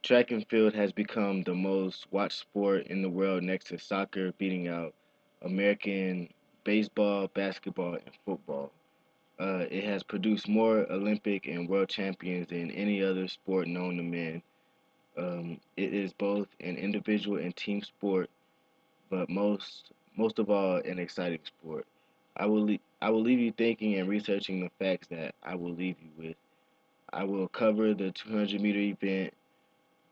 Track and field has become the most watched sport in the world next to soccer, beating out American baseball, basketball, and football. It has produced more Olympic and world champions than any other sport known to men. It is both an individual and team sport, but most of all, an exciting sport. I will leave you thinking and researching the facts that I will leave you with. I will cover the 200-meter event,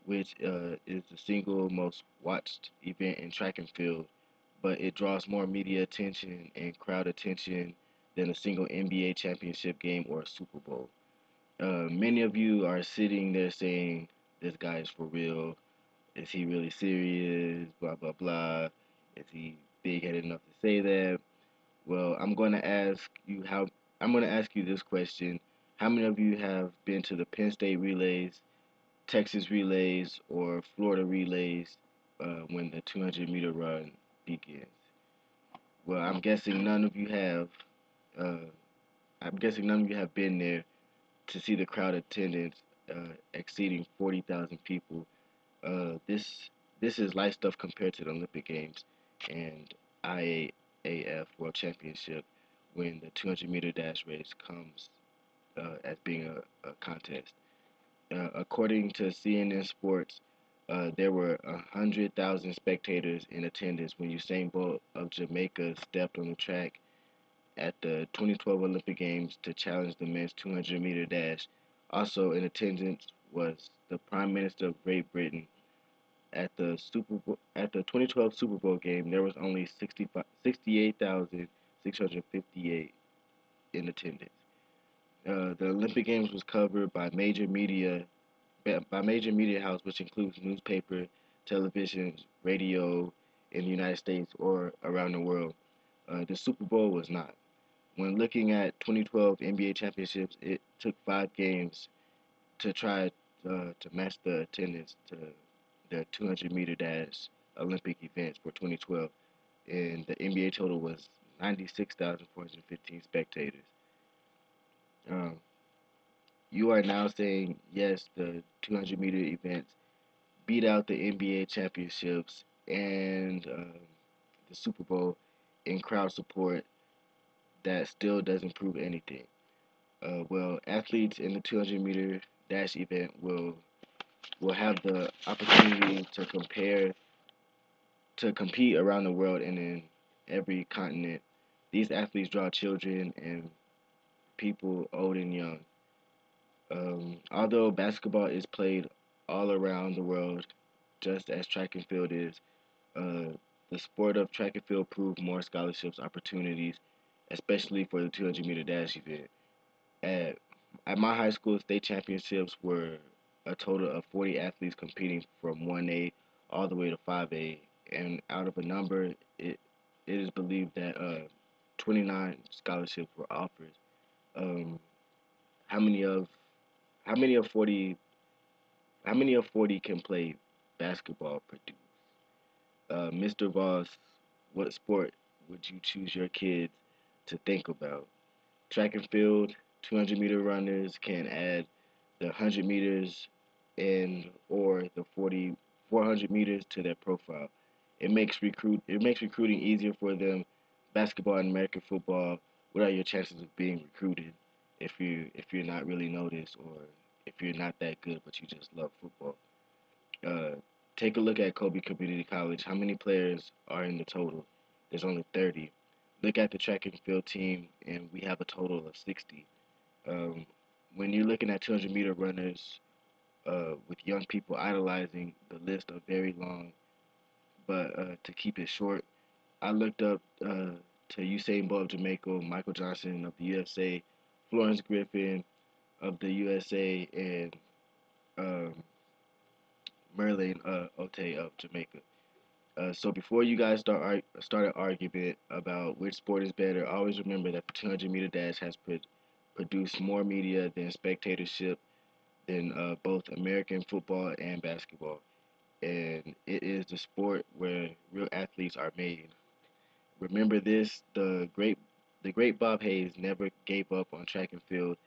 which is the single most watched event in track and field, but it draws more media attention and crowd attention than a single NBA championship game or a Super Bowl. Many of you are sitting there saying, "This guy is for real. Is he really serious? Blah blah blah. Is he big-headed enough to say that?" Well, I'm going to ask you this question: how many of you have been to the Penn State relays, Texas relays, or Florida relays when the 200-meter run begins? Well, Uh, I'm guessing none of you have been there to see the crowd attendance exceeding 40,000 people. This is light stuff compared to the Olympic Games and IAAF World Championship when the 200-meter dash race comes as being a contest. According to CNN Sports, there were 100,000 spectators in attendance when Usain Bolt of Jamaica stepped on the track at the 2012 Olympic Games to challenge the men's 200-meter dash. Also in attendance was the Prime Minister of Great Britain. At the 2012 Super Bowl game, there was only 68,658 in attendance. The Olympic Games was covered by major media house, which includes newspaper, television, radio in the United States or around the world. The Super Bowl was not. When looking at 2012 NBA championships, it took 5 games to try to match the attendance to the 200-meter dash Olympic events for 2012, and the NBA total was 96,415 spectators. Um, you are now saying yes, the 200-meter events beat out the NBA championships and the Super Bowl in crowd support. That still doesn't prove anything. Well, athletes in the 200-meter dash event will have the opportunity to compete around the world and in every continent. These athletes draw children and people old and young. Although basketball is played all around the world, just as track and field is, uh, the sport of track and field proved more scholarships opportunities, especially for the 200-meter dash event. At, at my high school, state championships were a total of 40 athletes competing from 1A all the way to 5A, and out of a number, it is believed that 29 scholarships were offered. Um, how many of how many of 40 can play basketball? Produce, Mr. Voss. What sport would you choose your kids to think about? Track and field, 200-meter runners can add the 100 meters and or the 400 meters to their profile. It makes recruiting easier for them. Basketball and American football, what are your chances of being recruited if you're not really noticed or if you're not that good but you just love football? Uh, take a look at Kobe Community College. How many players are in the total? There's only 30. Look at the track and field team, and we have a total of 60. Um, when you're looking at 200-meter runners with young people idolizing, the list are very long. But to keep it short, I looked up to Usain Bolt of Jamaica, Michael Johnson of the USA, Florence Griffin of the USA, and um, Merlin Ote of Jamaica. So before you guys start an argument about which sport is better, always remember that the 200-meter dash has produced more media than spectatorship than both American football and basketball, and it is the sport where real athletes are made. Remember this: the great Bob Hayes never gave up on track and field.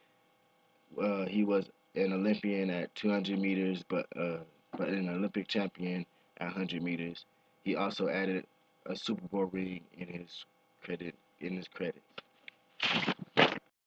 He was an Olympian at 200 meters, but an Olympic champion at 100 meters. He also added a Super Bowl ring in his credits.